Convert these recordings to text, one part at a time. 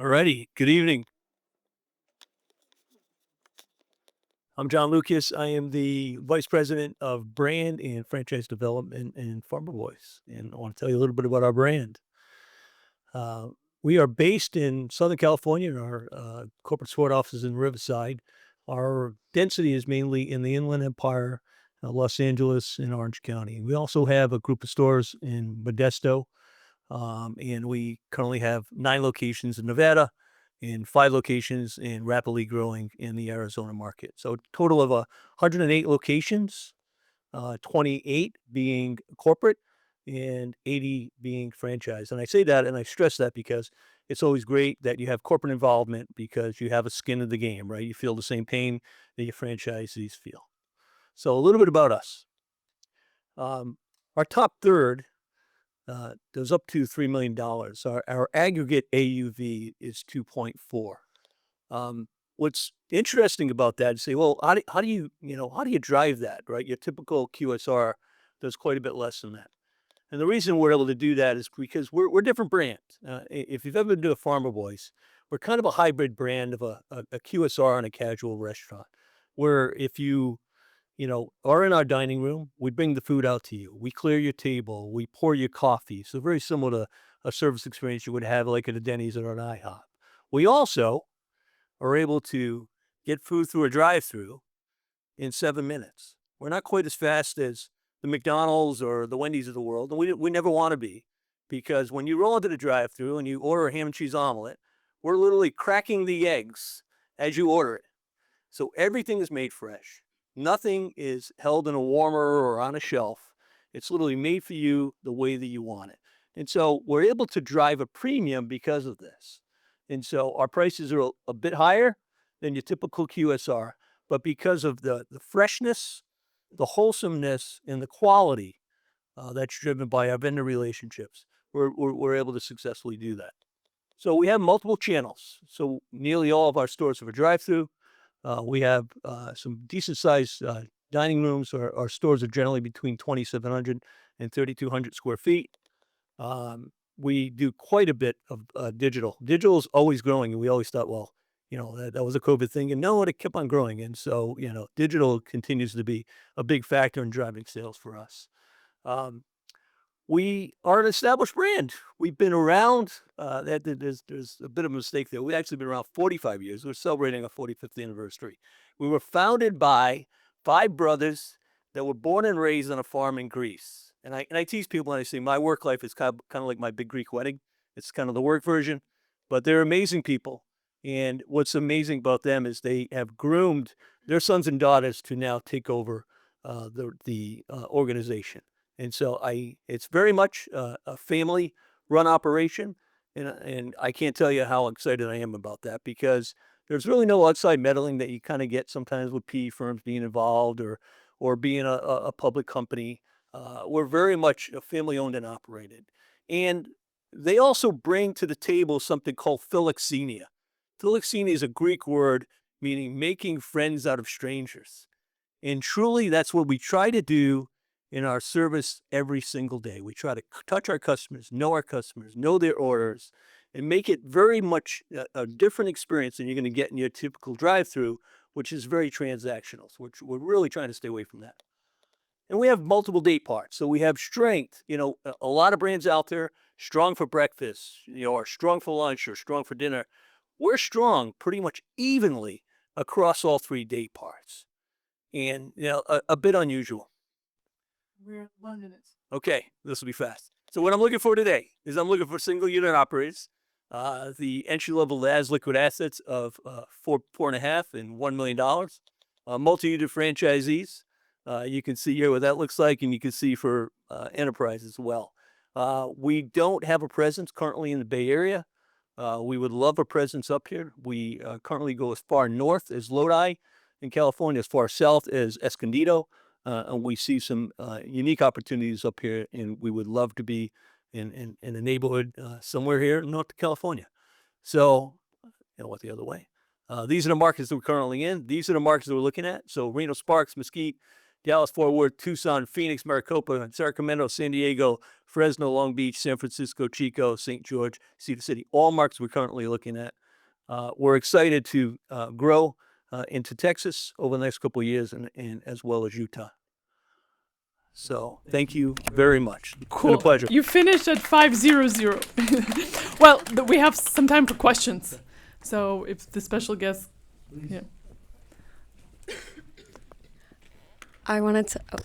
Alrighty. Good evening. I'm John Lucas. I am the Vice President of Brand and Franchise Development in Farmer Boys, and I want to tell you a little bit about our brand. Uh, we are based in Southern California. Our corporate support office is in Riverside. Our density is mainly in the Inland Empire, Los Angeles, and Orange County. We also have a group of stores in Modesto, and we currently have 9 locations in Nevada and 5 locations and rapidly growing in the Arizona market. So total of 108 locations, 28 being corporate and 80 being franchise. And I say that and I stress that because it's always great that you have corporate involvement because you have a skin in the game, right? You feel the same pain that your franchisees feel. So a little bit about us. Our top third goes up to $3 million. Our aggregate AUV is 2.4. What's interesting about that is say, well, how do you drive that, right? Your typical QSR does quite a bit less than that. And the reason we're able to do that is because we're a different brand. If you've ever been to a Farmer Boys, we're kind of a hybrid brand of a QSR and a casual restaurant. Where if you are in our dining room, we bring the food out to you. We clear your table. We pour your coffee. So very similar to a service experience you would have like at a Denny's or an IHOP. We also are able to get food through a drive-through in 7 minutes. We're not quite as fast as the McDonald's or the Wendy's of the world, and we never want to be, because when you roll into the drive-through and you order a ham and cheese omelet, we're literally cracking the eggs as you order it. So everything is made fresh. Nothing is held in a warmer or on a shelf. It's literally made for you the way that you want it. And so we're able to drive a premium because of this. And so our prices are a bit higher than your typical QSR, but because of the freshness, the wholesomeness, and the quality that's driven by our vendor relationships, we're able to successfully do that. So we have multiple channels. So nearly all of our stores have a drive-through. We have some decent sized dining rooms. Our stores are generally between 2,700 and 3,200 square feet. We do quite a bit of digital. Digital is always growing, and we always thought, well, that was a COVID thing, and no, it kept on growing. And so, digital continues to be a big factor in driving sales for us. Um, we are an established brand. We've been around. There's a bit of a mistake there. We've actually been around 45 years. We're celebrating our 45th anniversary. We were founded by 5 brothers that were born and raised on a farm in Greece. And I tease people and I say my work life is kind of like my big Greek wedding. It's kind of the work version, but they're amazing people. And what's amazing about them is they have groomed their sons and daughters to now take over the organization. And so it's very much a family run operation. And I can't tell you how excited I am about that, because there's really no outside meddling that you kind of get sometimes with PE firms being involved, or being a public company. We're very much a family owned and operated. And they also bring to the table something called philoxenia. Philoxenia is a Greek word meaning making friends out of strangers. And truly, that's what we try to do in our service every single day. We try to touch our customers, know their orders, and make it very much a different experience than you're going to get in your typical drive-through, which is very transactional. So we're really trying to stay away from that. And we have multiple day parts. So we have strength. A lot of brands out there, strong for breakfast, or strong for lunch, or strong for dinner. We're strong pretty much evenly across all 3 day parts. And, a bit unusual. We're at 1 minute. Okay, this will be fast. So what I'm looking for today is I'm looking for single unit operators. The entry level has liquid assets of 4.5 and $1 million. Multi-unit franchisees. You can see here what that looks like, and you can see for enterprise as well. We don't have a presence currently in the Bay Area. We would love a presence up here. We currently go as far north as Lodi in California, as far south as Escondido. And we see some unique opportunities up here, and we would love to be in a neighborhood somewhere here in North California. So, what the other way? These are the markets that we're currently in. These are the markets that we're looking at. So Reno Sparks, Mesquite, Dallas, Fort Worth, Tucson, Phoenix, Maricopa, Sacramento, San Diego, Fresno, Long Beach, San Francisco, Chico, St. George, Cedar City, all markets we're currently looking at. We're excited to grow into Texas over the next couple of years and as well as Utah. So thank you very much. It's been Cool. a pleasure. You finished at 5:00. Well, we have some time for questions. So if the special guest, yeah. I wanted to. Oh.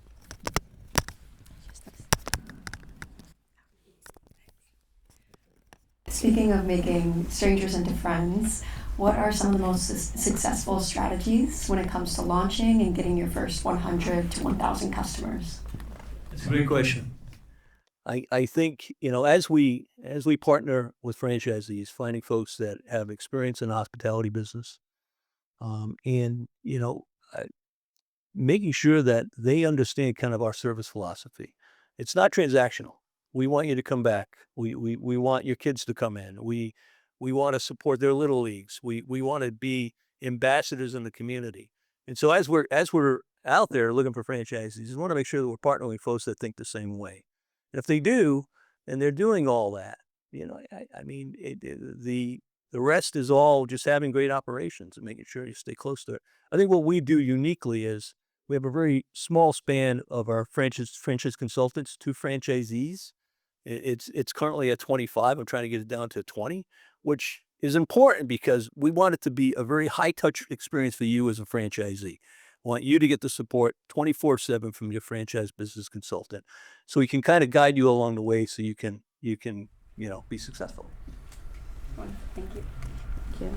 Speaking of making strangers into friends, what are some of the most successful strategies when it comes to launching and getting your first 100 to 1,000 customers? That's a great question. I think, as we partner with franchisees, finding folks that have experience in the hospitality business, and making sure that they understand kind of our service philosophy. It's not transactional. We want you to come back. We want your kids to come in. We want to support their little leagues. We want to be ambassadors in the community. And so as we're out there looking for franchisees, we want to make sure that we're partnering with folks that think the same way. And if they do, and they're doing all that, the rest is all just having great operations and making sure you stay close to it. I think what we do uniquely is we have a very small span of our franchise consultants to franchisees. It's currently at 25. I'm trying to get it down to 20, which is important because we want it to be a very high touch experience for you as a franchisee. I want you to get the support 24/7 from your franchise business consultant, so we can kind of guide you along the way, so you can be successful. Thank you. Thank you.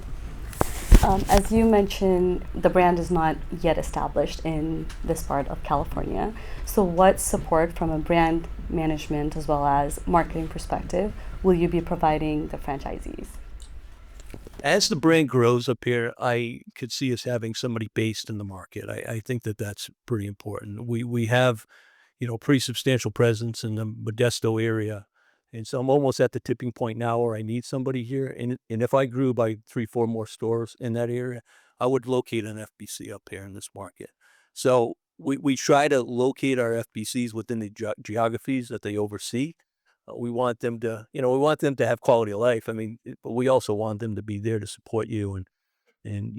As you mentioned, the brand is not yet established in this part of California. So what support from a brand management as well as marketing perspective will you be providing the franchisees? As the brand grows up here, I could see us having somebody based in the market. I think that that's pretty important. We have, pretty substantial presence in the Modesto area. And so I'm almost at the tipping point now where I need somebody here. And if I grew by 3-4 more stores in that area, I would locate an FBC up here in this market. So we try to locate our FBCs within the geographies that they oversee. We want them to, have quality of life. But we also want them to be there to support you and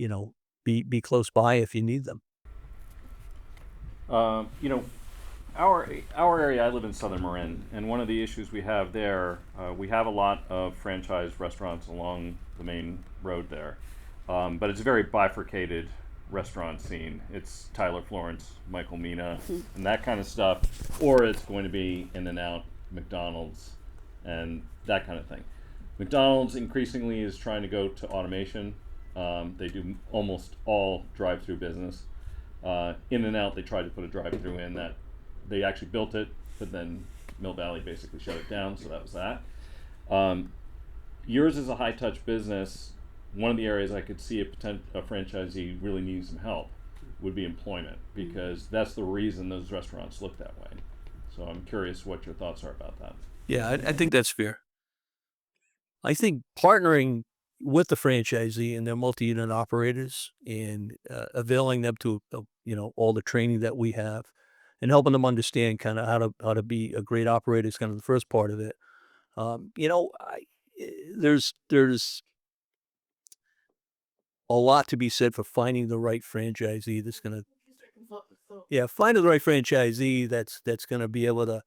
be close by if you need them. Our area, I live in Southern Marin, and one of the issues we have there, we have a lot of franchise restaurants along the main road there, but it's a very bifurcated restaurant scene. It's Tyler Florence, Michael Mina, and that kind of stuff, or it's going to be In-N-Out, McDonald's, and that kind of thing. McDonald's increasingly is trying to go to automation. They do almost all drive-through business. In-N-Out, they tried to put a drive-through in that. They actually built it, but then Mill Valley basically shut it down, so that was that. Yours is a high-touch business. One of the areas I could see a franchisee really needing some help would be employment, because that's the reason those restaurants look that way. So I'm curious what your thoughts are about that. Yeah, I think that's fair. I think partnering with the franchisee and their multi-unit operators and availing them to all the training that we have and helping them understand kind of how to be a great operator is kind of the first part of it. There's a lot to be said for finding the right franchisee that's going to finding the right franchisee that's going to be able to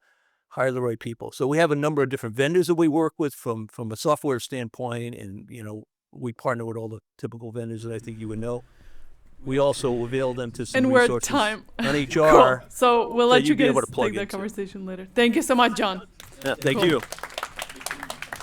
hire the right people. So we have a number of different vendors that we work with from a software standpoint, and we partner with all the typical vendors that I think you would know. We also avail them to some resources time. on HR. Cool. So we'll let you you'd be guys able to plug take that into. conversation later. Thank you so much, John. Yeah, thank Cool. you.